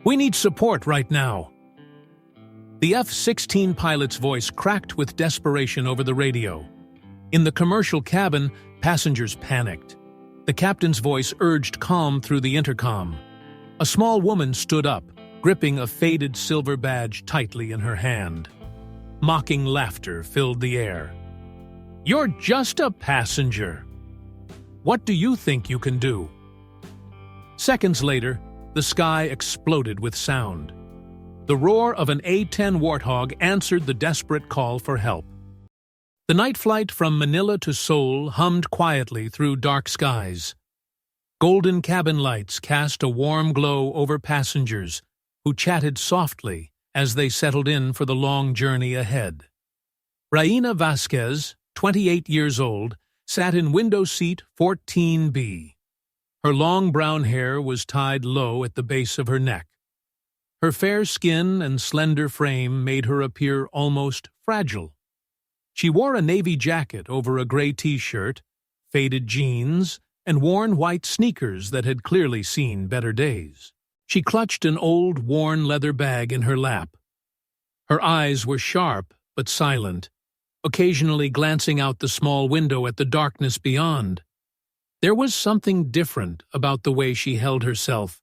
We need support right now." The F-16 pilot's voice cracked with desperation over the radio. In the commercial cabin, passengers panicked. The captain's voice urged calm through the intercom. A small woman stood up, gripping a faded silver badge tightly in her hand. Mocking laughter filled the air. "You're just a passenger. What do you think you can do?" Seconds later, the sky exploded with sound. The roar of an A-10 Warthog answered the desperate call for help. The night flight from Manila to Seoul hummed quietly through dark skies. Golden cabin lights cast a warm glow over passengers, who chatted softly as they settled in for the long journey ahead. Reina Vasquez, 28 years old, sat in window seat 14B. Her long brown hair was tied low at the base of her neck. Her fair skin and slender frame made her appear almost fragile. She wore a navy jacket over a gray t-shirt, faded jeans, and worn white sneakers that had clearly seen better days. She clutched an old, worn leather bag in her lap. Her eyes were sharp but silent, occasionally glancing out the small window at the darkness beyond. There was something different about the way she held herself,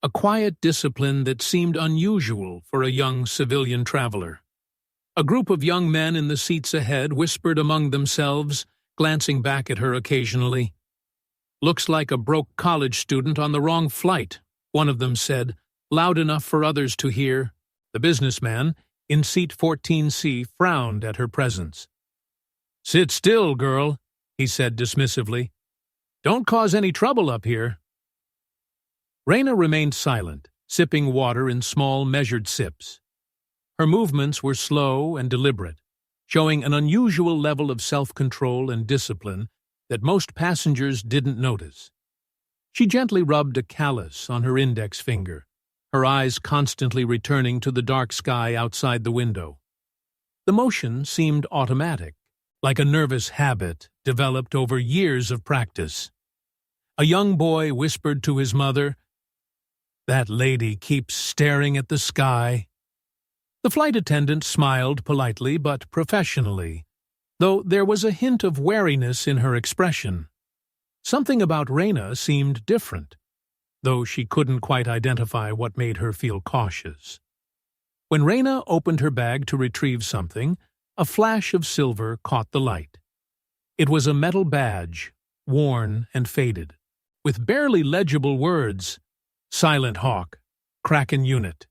a quiet discipline that seemed unusual for a young civilian traveler. A group of young men in the seats ahead whispered among themselves, glancing back at her occasionally. "Looks like a broke college student on the wrong flight," one of them said, loud enough for others to hear. The businessman, in seat 14C, frowned at her presence. "Sit still, girl," he said dismissively. "Don't cause any trouble up here." Reina remained silent, sipping water in small, measured sips. Her movements were slow and deliberate, showing an unusual level of self-control and discipline that most passengers didn't notice. She gently rubbed a callus on her index finger, her eyes constantly returning to the dark sky outside the window. The motion seemed automatic, like a nervous habit developed over years of practice. A young boy whispered to his mother, "That lady keeps staring at the sky." The flight attendant smiled politely but professionally, though there was a hint of wariness in her expression. Something about Reina seemed different, though she couldn't quite identify what made her feel cautious. When Reina opened her bag to retrieve something, a flash of silver caught the light. It was a metal badge, worn and faded, with barely legible words, "Silent Hawk, Kraken Unit."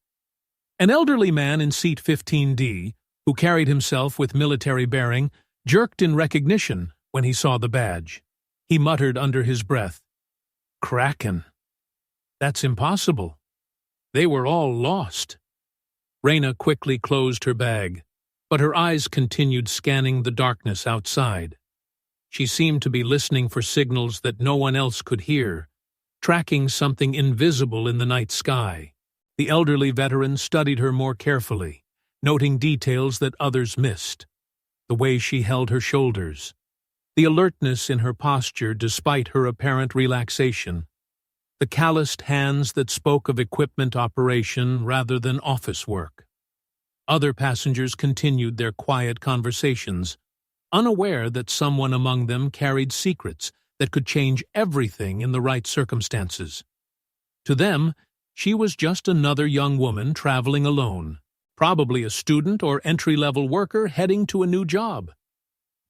An elderly man in seat 15D, who carried himself with military bearing, jerked in recognition when he saw the badge. He muttered under his breath, "Kraken. That's impossible. They were all lost." Reina quickly closed her bag, but her eyes continued scanning the darkness outside. She seemed to be listening for signals that no one else could hear, tracking something invisible in the night sky. The elderly veteran studied her more carefully, noting details that others missed. The way she held her shoulders, the alertness in her posture despite her apparent relaxation, the calloused hands that spoke of equipment operation rather than office work. Other passengers continued their quiet conversations, unaware that someone among them carried secrets that could change everything in the right circumstances. To them, she was just another young woman traveling alone, probably a student or entry-level worker heading to a new job.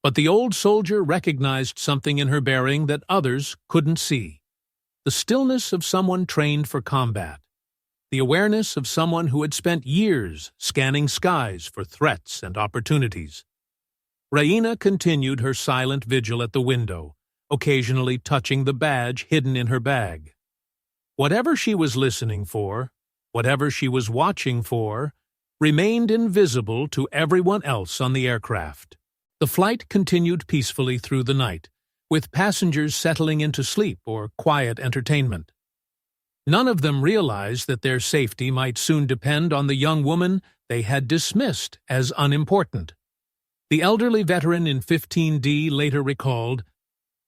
But the old soldier recognized something in her bearing that others couldn't see. The stillness of someone trained for combat. The awareness of someone who had spent years scanning skies for threats and opportunities. Reina continued her silent vigil at the window, occasionally touching the badge hidden in her bag. Whatever she was listening for, whatever she was watching for, remained invisible to everyone else on the aircraft. The flight continued peacefully through the night, with passengers settling into sleep or quiet entertainment. None of them realized that their safety might soon depend on the young woman they had dismissed as unimportant. The elderly veteran in 15D later recalled,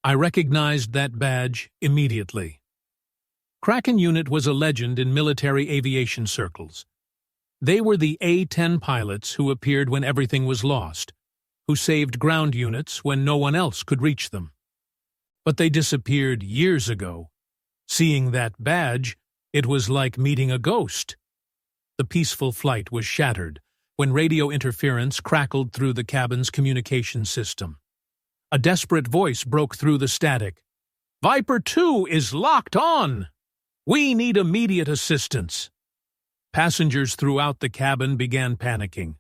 "I recognized that badge immediately." Kraken Unit was a legend in military aviation circles. They were the A-10 pilots who appeared when everything was lost, who saved ground units when no one else could reach them. But they disappeared years ago. Seeing that badge, it was like meeting a ghost. The peaceful flight was shattered when radio interference crackled through the cabin's communication system. A desperate voice broke through the static. "Viper 2 is locked on! We need immediate assistance!" Passengers throughout the cabin began panicking.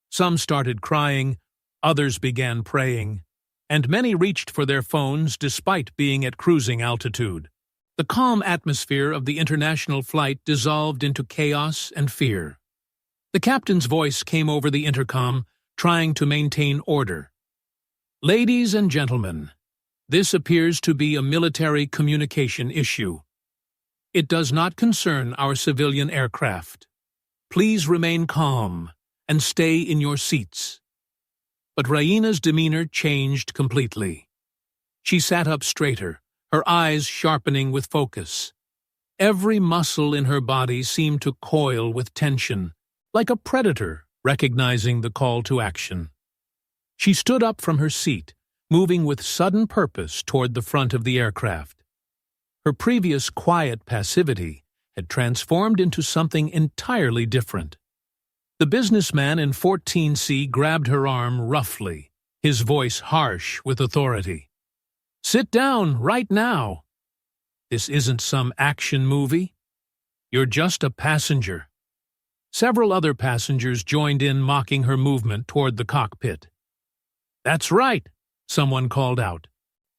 Some started crying, others began praying, and many reached for their phones despite being at cruising altitude. The calm atmosphere of the international flight dissolved into chaos and fear. The captain's voice came over the intercom, trying to maintain order. "Ladies and gentlemen, this appears to be a military communication issue. It does not concern our civilian aircraft. Please remain calm and stay in your seats." But Reina's demeanor changed completely. She sat up straighter, her eyes sharpening with focus. Every muscle in her body seemed to coil with tension, like a predator recognizing the call to action. She stood up from her seat, moving with sudden purpose toward the front of the aircraft. Her previous quiet passivity had transformed into something entirely different. The businessman in 14C grabbed her arm roughly, his voice harsh with authority. "Sit down right now. This isn't some action movie. You're just a passenger." Several other passengers joined in, mocking her movement toward the cockpit. "That's right," someone called out.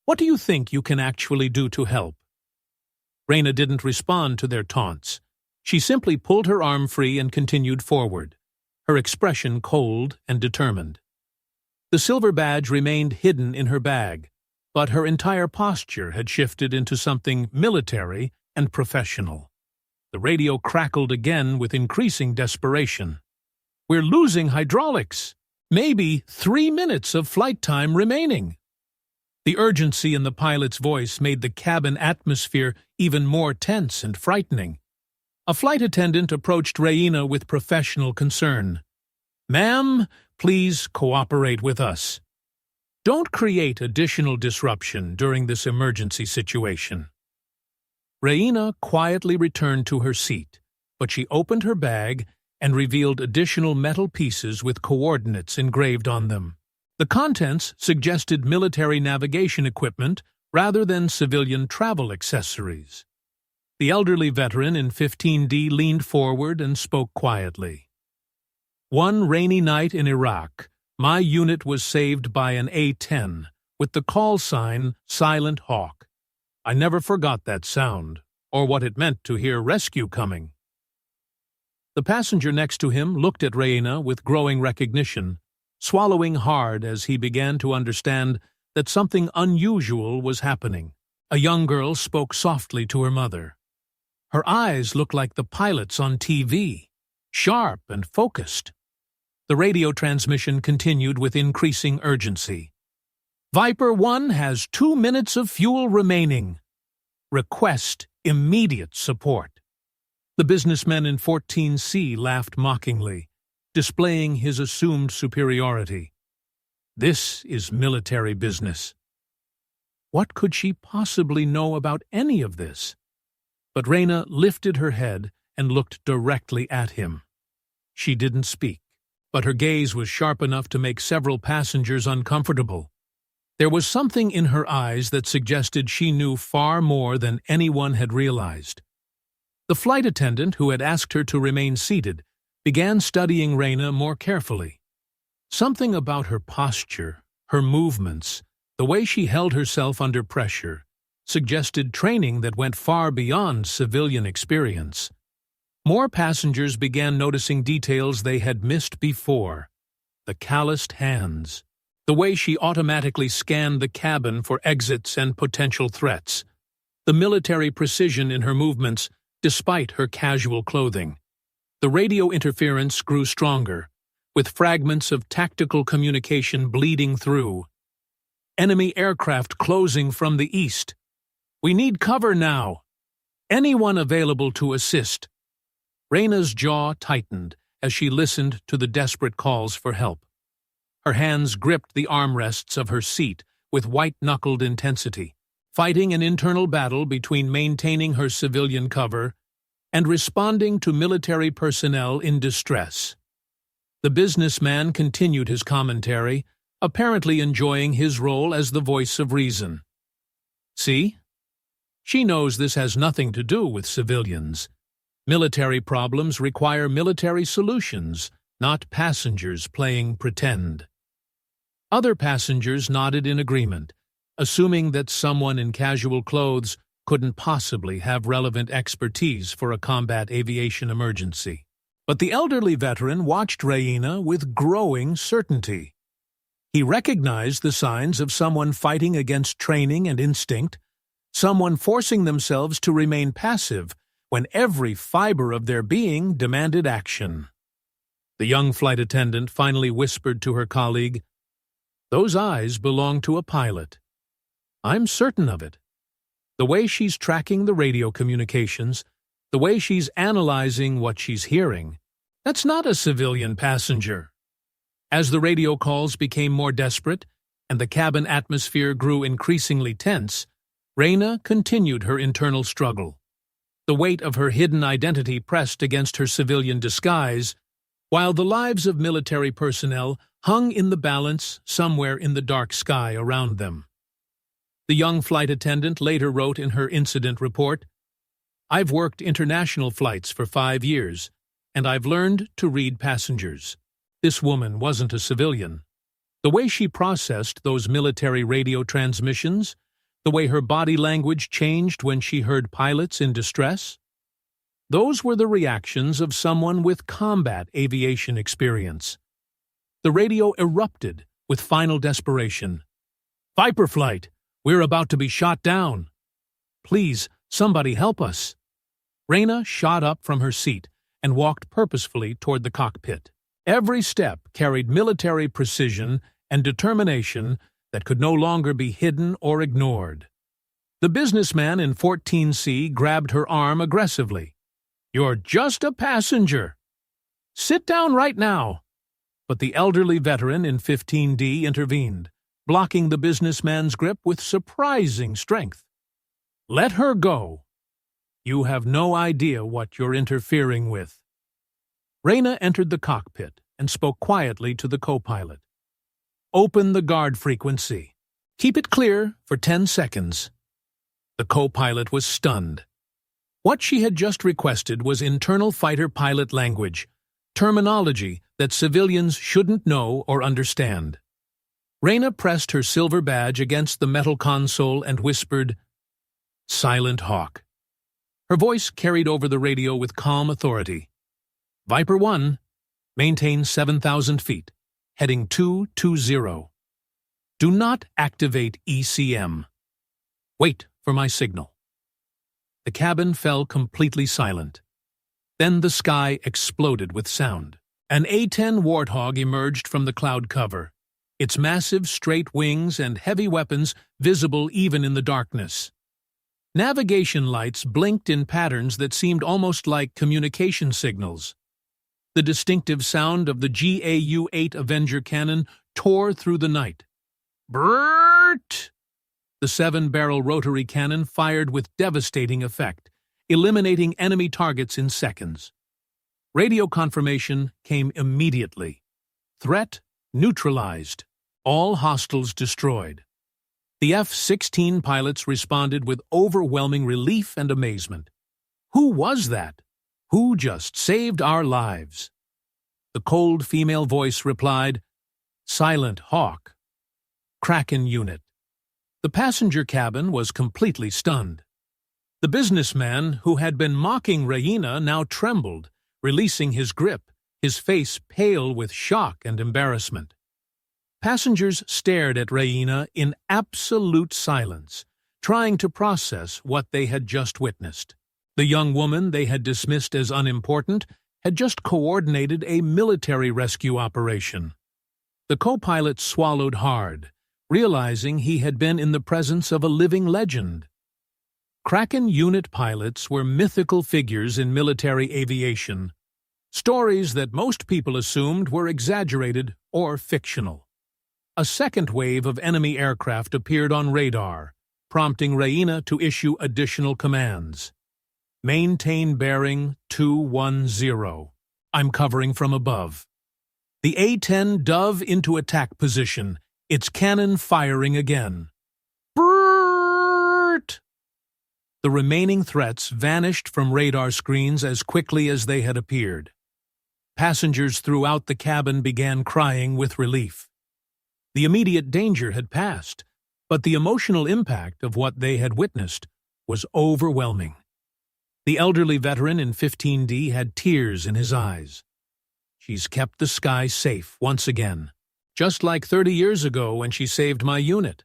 "What do you think you can actually do to help?" Reina didn't respond to their taunts. She simply pulled her arm free and continued forward, her expression cold and determined. The silver badge remained hidden in her bag, but her entire posture had shifted into something military and professional. The radio crackled again with increasing desperation. "We're losing hydraulics. Maybe 3 minutes of flight time remaining." The urgency in the pilot's voice made the cabin atmosphere even more tense and frightening. A flight attendant approached Reina with professional concern. "Ma'am, please cooperate with us. Don't create additional disruption during this emergency situation." Reina quietly returned to her seat, but she opened her bag and revealed additional metal pieces with coordinates engraved on them. The contents suggested military navigation equipment rather than civilian travel accessories. The elderly veteran in 15D leaned forward and spoke quietly. "One rainy night in Iraq, my unit was saved by an A-10 with the call sign Silent Hawk. I never forgot that sound, or what it meant to hear rescue coming." The passenger next to him looked at Reina with growing recognition, swallowing hard as he began to understand that something unusual was happening. A young girl spoke softly to her mother. Her eyes looked like the pilots on TV, sharp and focused. The radio transmission continued with increasing urgency. "Viper 1 has 2 minutes of fuel remaining. Request immediate support." The businessman in 14C laughed mockingly, displaying his assumed superiority. This is military business. What could she possibly know about any of this? But Reina lifted her head and looked directly at him. She didn't speak, but her gaze was sharp enough to make several passengers uncomfortable. There was something in her eyes that suggested she knew far more than anyone had realized. The flight attendant, who had asked her to remain seated, began studying Reina more carefully. Something about her posture, her movements, the way she held herself under pressure, suggested training that went far beyond civilian experience. More passengers began noticing details they had missed before. The calloused hands, the way she automatically scanned the cabin for exits and potential threats, the military precision in her movements despite her casual clothing. The radio interference grew stronger, with fragments of tactical communication bleeding through. "Enemy aircraft closing from the east. We need cover now. Anyone available to assist? Reina's jaw tightened as she listened to the desperate calls for help. Her hands gripped the armrests of her seat with white-knuckled intensity, fighting an internal battle between maintaining her civilian cover and responding to military personnel in distress. The businessman continued his commentary, apparently enjoying his role as the voice of reason. See? She knows this has nothing to do with civilians. Military problems require military solutions, not passengers playing pretend. Other passengers nodded in agreement, assuming that someone in casual clothes couldn't possibly have relevant expertise for a combat aviation emergency. But the elderly veteran watched Reina with growing certainty. He recognized the signs of someone fighting against training and instinct, someone forcing themselves to remain passive when every fiber of their being demanded action. The young flight attendant finally whispered to her colleague, "Those eyes belong to a pilot. I'm certain of it. The way she's tracking the radio communications, the way she's analyzing what she's hearing, that's not a civilian passenger." As the radio calls became more desperate and the cabin atmosphere grew increasingly tense, Reina continued her internal struggle. The weight of her hidden identity pressed against her civilian disguise, while the lives of military personnel hung in the balance somewhere in the dark sky around them. The young flight attendant later wrote in her incident report, "I've worked international flights for 5 years, and I've learned to read passengers." This woman wasn't a civilian. The way she processed those military radio transmissions, the way her body language changed when she heard pilots in distress, those were the reactions of someone with combat aviation experience. The radio erupted with final desperation. "Viper flight! We're about to be shot down! Please, somebody help us!" Reina shot up from her seat and walked purposefully toward the cockpit. Every step carried military precision and determination that could no longer be hidden or ignored. The businessman in 14C grabbed her arm aggressively. "You're just a passenger. Sit down right now." But the elderly veteran in 15D intervened, blocking the businessman's grip with surprising strength. "Let her go. You have no idea what you're interfering with." Reina entered the cockpit and spoke quietly to the co-pilot. "Open the guard frequency. Keep it clear for 10 seconds. The co-pilot was stunned. What she had just requested was internal fighter pilot language, terminology that civilians shouldn't know or understand. Reina pressed her silver badge against the metal console and whispered, "Silent Hawk." Her voice carried over the radio with calm authority. "Viper 1, maintain 7,000 feet. Heading 220. Do not activate ECM. Wait for my signal." The cabin fell completely silent. Then the sky exploded with sound. An A-10 Warthog emerged from the cloud cover, its massive straight wings and heavy weapons visible even in the darkness. Navigation lights blinked in patterns that seemed almost like communication signals. The distinctive sound of the GAU-8 Avenger cannon tore through the night. Brrrt! The 7-barrel rotary cannon fired with devastating effect, eliminating enemy targets in seconds. Radio confirmation came immediately. Threat neutralized. All hostiles destroyed. The F-16 pilots responded with overwhelming relief and amazement. Who was that? Who just saved our lives? The cold female voice replied, "Silent Hawk. Kraken Unit." The passenger cabin was completely stunned. The businessman who had been mocking Reina now trembled, releasing his grip, his face pale with shock and embarrassment. Passengers stared at Reina in absolute silence, trying to process what they had just witnessed. The young woman they had dismissed as unimportant had just coordinated a military rescue operation. The co-pilot swallowed hard, realizing he had been in the presence of a living legend. Kraken Unit pilots were mythical figures in military aviation, stories that most people assumed were exaggerated or fictional. A second wave of enemy aircraft appeared on radar, prompting Reina to issue additional commands. Maintain bearing 210. I'm covering from above. The A-10 dove into attack position, its cannon firing again. Brrrt! The remaining threats vanished from radar screens as quickly as they had appeared. Passengers throughout the cabin began crying with relief. The immediate danger had passed, but the emotional impact of what they had witnessed was overwhelming. The elderly veteran in 15D had tears in his eyes. She's kept the sky safe once again, just like 30 years ago when she saved my unit.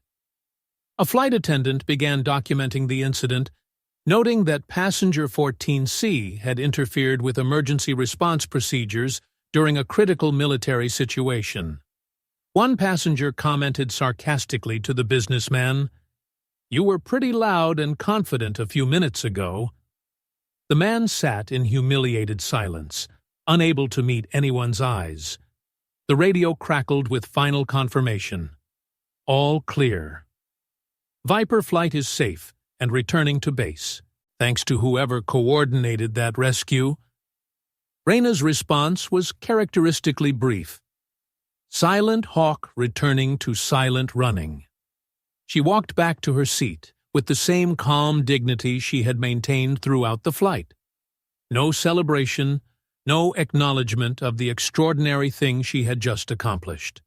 A flight attendant began documenting the incident, noting that passenger 14C had interfered with emergency response procedures during a critical military situation. One passenger commented sarcastically to the businessman, "You were pretty loud and confident a few minutes ago." The man sat in humiliated silence, unable to meet anyone's eyes. The radio crackled with final confirmation. All clear. Viper flight is safe and returning to base, thanks to whoever coordinated that rescue. Reina's response was characteristically brief. Silent hawk returning to silent running. She walked back to her seat with the same calm dignity she had maintained throughout the flight. No celebration, no acknowledgement of the extraordinary thing she had just accomplished.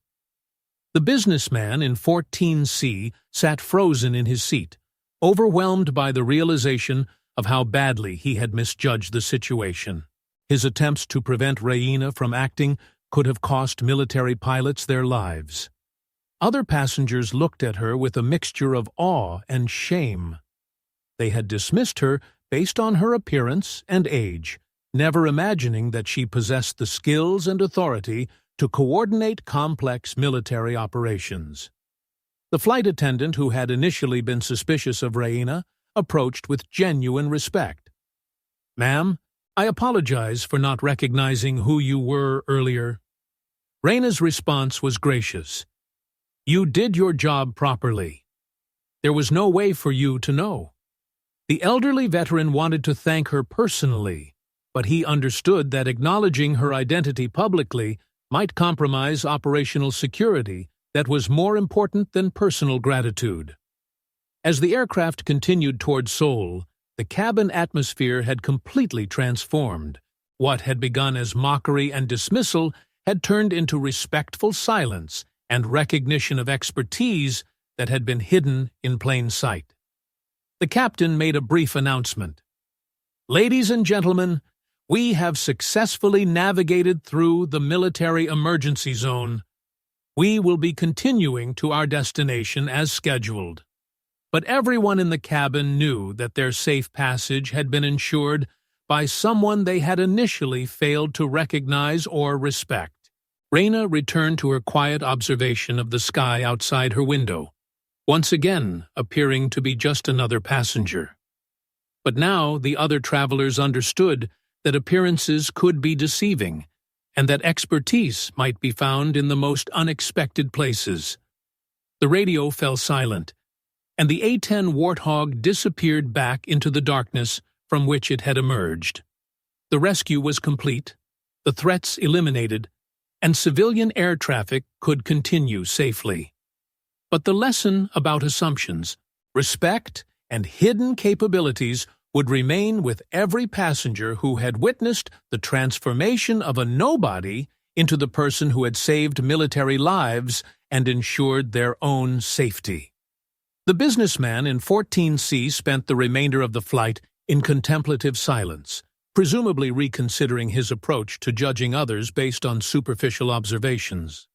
The businessman in 14C sat frozen in his seat, overwhelmed by the realization of how badly he had misjudged the situation. His attempts to prevent Reina from acting could have cost military pilots their lives. Other passengers looked at her with a mixture of awe and shame. They had dismissed her based on her appearance and age, never imagining that she possessed the skills and authority to coordinate complex military operations. The flight attendant, who had initially been suspicious of Reina, approached with genuine respect. "Ma'am, I apologize for not recognizing who you were earlier." Reina's response was gracious. "You did your job properly. There was no way for you to know." The elderly veteran wanted to thank her personally, but he understood that acknowledging her identity publicly might compromise operational security that was more important than personal gratitude. As the aircraft continued toward Seoul, the cabin atmosphere had completely transformed. What had begun as mockery and dismissal had turned into respectful silence and recognition of expertise that had been hidden in plain sight. The captain made a brief announcement. "Ladies and gentlemen, we have successfully navigated through the military emergency zone. We will be continuing to our destination as scheduled." But everyone in the cabin knew that their safe passage had been ensured by someone they had initially failed to recognize or respect. Reina returned to her quiet observation of the sky outside her window, once again appearing to be just another passenger. But now the other travelers understood that appearances could be deceiving, and that expertise might be found in the most unexpected places. The radio fell silent, and the A-10 Warthog disappeared back into the darkness from which it had emerged. The rescue was complete, the threats eliminated, and civilian air traffic could continue safely. But the lesson about assumptions, respect, and hidden capabilities would remain with every passenger who had witnessed the transformation of a nobody into the person who had saved military lives and ensured their own safety. The businessman in 14C spent the remainder of the flight in contemplative silence, presumably reconsidering his approach to judging others based on superficial observations.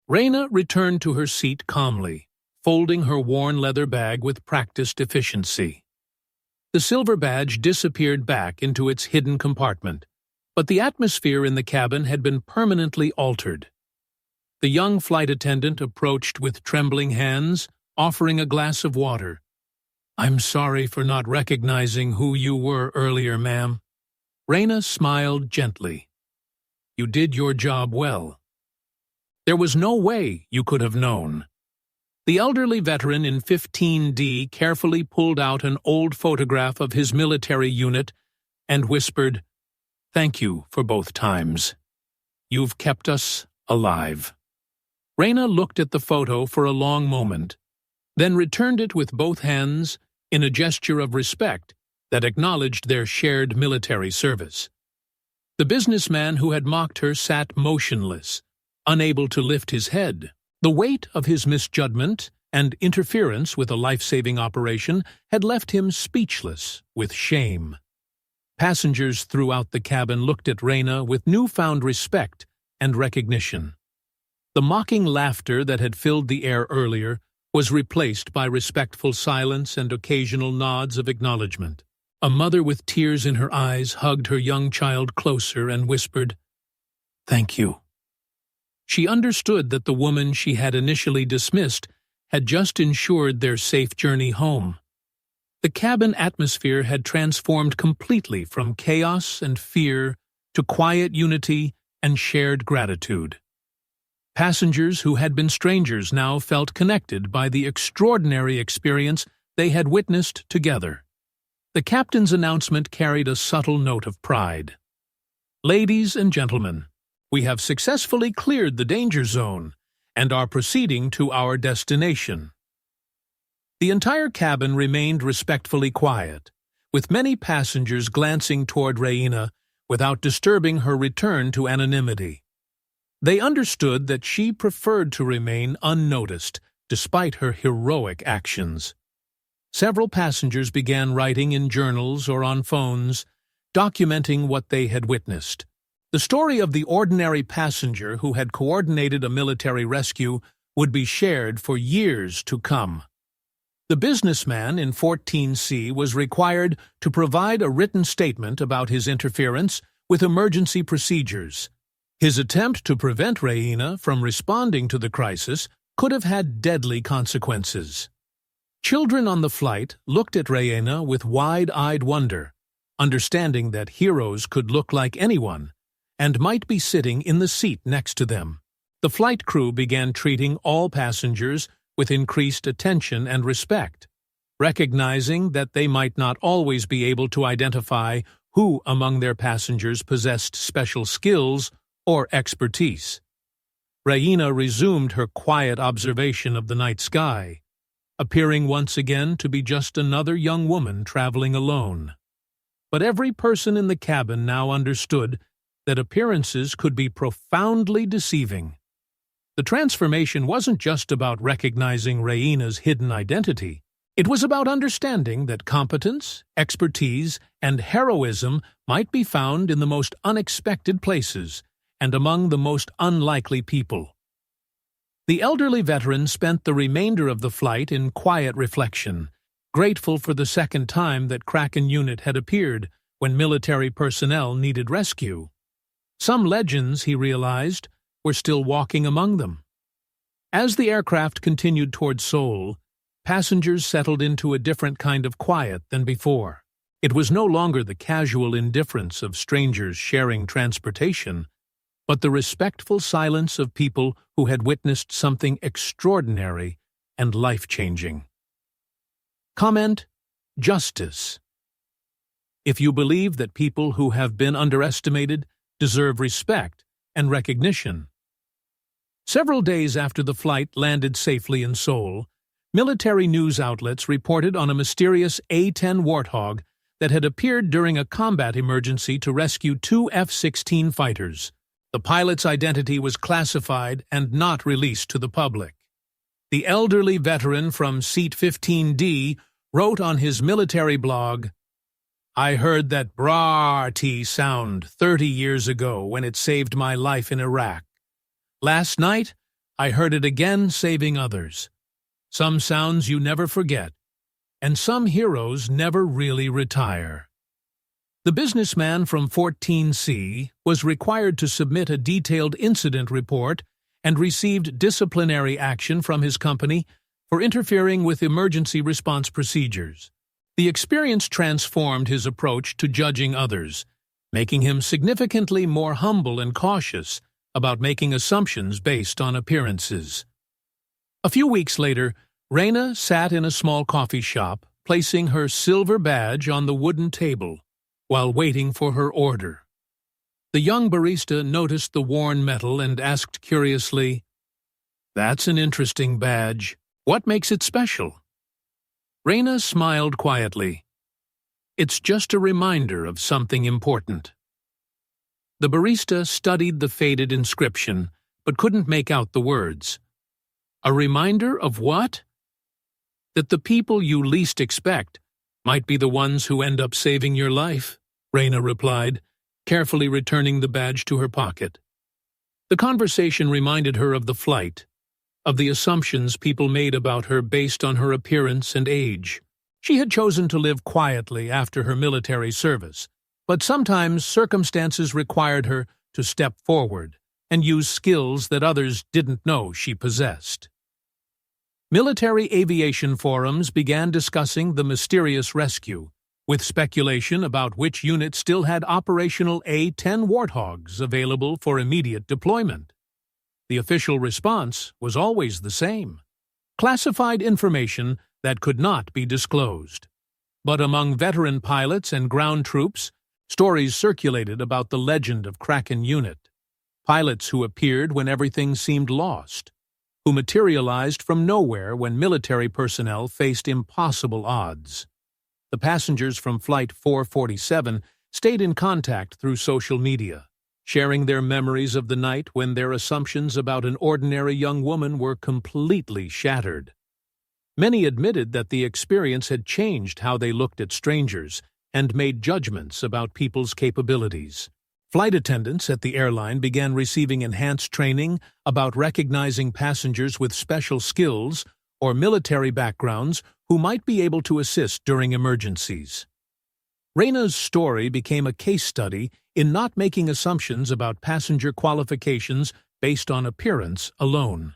Reina returned to her seat calmly, folding her worn leather bag with practiced efficiency. The silver badge disappeared back into its hidden compartment, but the atmosphere in the cabin had been permanently altered. The young flight attendant approached with trembling hands, offering a glass of water. I'm sorry for not recognizing who you were earlier, ma'am. Reina smiled gently. You did your job well. There was no way you could have known. The elderly veteran in 15D carefully pulled out an old photograph of his military unit and whispered, "Thank you for both times. You've kept us alive." Reina looked at the photo for a long moment, then returned it with both hands in a gesture of respect that acknowledged their shared military service. The businessman who had mocked her sat motionless, unable to lift his head. The weight of his misjudgment and interference with a life-saving operation had left him speechless with shame. Passengers throughout the cabin looked at Reina with newfound respect and recognition. The mocking laughter that had filled the air earlier was replaced by respectful silence and occasional nods of acknowledgement. A mother with tears in her eyes hugged her young child closer and whispered, "Thank you." She understood that the woman she had initially dismissed had just ensured their safe journey home. The cabin atmosphere had transformed completely from chaos and fear to quiet unity and shared gratitude. Passengers who had been strangers now felt connected by the extraordinary experience they had witnessed together. The captain's announcement carried a subtle note of pride. "Ladies and gentlemen, we have successfully cleared the danger zone and are proceeding to our destination." The entire cabin remained respectfully quiet, with many passengers glancing toward Reina without disturbing her return to anonymity. They understood that she preferred to remain unnoticed despite her heroic actions. Several passengers began writing in journals or on phones, documenting what they had witnessed. The story of the ordinary passenger who had coordinated a military rescue would be shared for years to come. The businessman in 14C was required to provide a written statement about his interference with emergency procedures. His attempt to prevent Reina from responding to the crisis could have had deadly consequences. Children on the flight looked at Reina with wide-eyed wonder, understanding that heroes could look like anyone and might be sitting in the seat next to them. The flight crew began treating all passengers with increased attention and respect, recognizing that they might not always be able to identify who among their passengers possessed special skills or expertise. Reina resumed her quiet observation of the night sky, appearing once again to be just another young woman traveling alone. But every person in the cabin now understood that appearances could be profoundly deceiving. The transformation wasn't just about recognizing Reina's hidden identity. It was about understanding that competence, expertise, and heroism might be found in the most unexpected places and among the most unlikely people. The elderly veteran spent the remainder of the flight in quiet reflection, grateful for the second time that Kraken Unit had appeared when military personnel needed rescue. Some legends, he realized, were still walking among them. As the aircraft continued toward Seoul, passengers settled into a different kind of quiet than before. It was no longer the casual indifference of strangers sharing transportation, but the respectful silence of people who had witnessed something extraordinary and life-changing. Comment: Justice. If you believe that people who have been underestimated deserve respect and recognition. Several days after the flight landed safely in Seoul, military news outlets reported on a mysterious A-10 Warthog that had appeared during a combat emergency to rescue 2 F-16 fighters. The pilot's identity was classified and not released to the public. The elderly veteran from Seat 15D wrote on his military blog, "I heard that brrr-t sound 30 years ago when it saved my life in Iraq. Last night, I heard it again saving others. Some sounds you never forget, and some heroes never really retire." The businessman from 14C was required to submit a detailed incident report and received disciplinary action from his company for interfering with emergency response procedures. The experience transformed his approach to judging others, making him significantly more humble and cautious about making assumptions based on appearances. A few weeks later, Reina sat in a small coffee shop, placing her silver badge on the wooden table while waiting for her order. The young barista noticed the worn metal and asked curiously, "That's an interesting badge. What makes it special?" Reina smiled quietly. "It's just a reminder of something important." The barista studied the faded inscription, but couldn't make out the words. "A reminder of what?" "That the people you least expect might be the ones who end up saving your life," Reina replied, carefully returning the badge to her pocket. The conversation reminded her of the flight, of the assumptions people made about her based on her appearance and age. She had chosen to live quietly after her military service, but sometimes circumstances required her to step forward and use skills that others didn't know she possessed. Military aviation forums began discussing the mysterious rescue, with speculation about which unit still had operational A-10 Warthogs available for immediate deployment. The official response was always the same: classified information that could not be disclosed. But among veteran pilots and ground troops, stories circulated about the legend of Kraken Unit, pilots who appeared when everything seemed lost, who materialized from nowhere when military personnel faced impossible odds. The passengers from Flight 447 stayed in contact through social media, sharing their memories of the night when their assumptions about an ordinary young woman were completely shattered. Many admitted that the experience had changed how they looked at strangers and made judgments about people's capabilities. Flight attendants at the airline began receiving enhanced training about recognizing passengers with special skills or military backgrounds who might be able to assist during emergencies. Reina's story became a case study in not making assumptions about passenger qualifications based on appearance alone.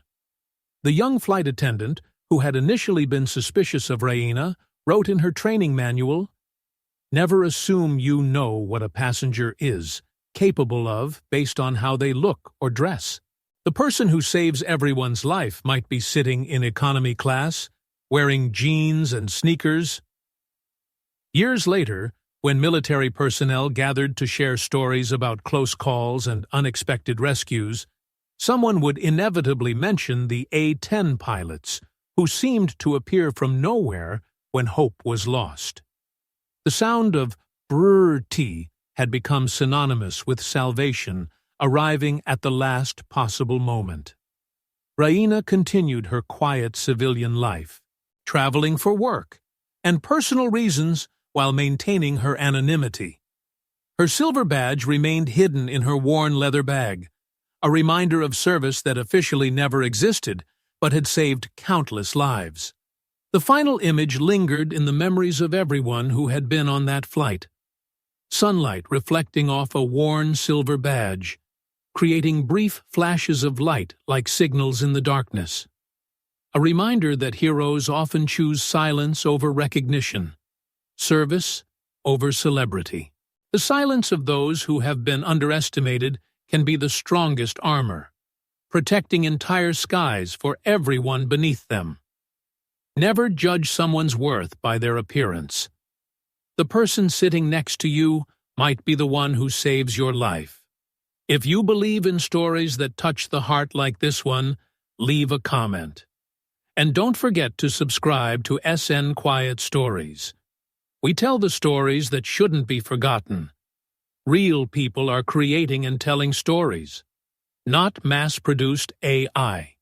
The young flight attendant, who had initially been suspicious of Reina, wrote in her training manual, "Never assume you know what a passenger is capable of based on how they look or dress. The person who saves everyone's life might be sitting in economy class, wearing jeans and sneakers." Years later, when military personnel gathered to share stories about close calls and unexpected rescues, someone would inevitably mention the A-10 pilots, who seemed to appear from nowhere when hope was lost. The sound of brrr-t had become synonymous with salvation arriving at the last possible moment. Reina continued her quiet civilian life, traveling for work and personal reasons while maintaining her anonymity. Her silver badge remained hidden in her worn leather bag, a reminder of service that officially never existed but had saved countless lives. The final image lingered in the memories of everyone who had been on that flight. Sunlight reflecting off a worn silver badge, creating brief flashes of light like signals in the darkness. A reminder that heroes often choose silence over recognition, service over celebrity. The silence of those who have been underestimated can be the strongest armor, protecting entire skies for everyone beneath them. Never judge someone's worth by their appearance. The person sitting next to you might be the one who saves your life. If you believe in stories that touch the heart like this one, leave a comment. And don't forget to subscribe to SN Quiet Stories. We tell the stories that shouldn't be forgotten. Real people are creating and telling stories, not mass-produced AI.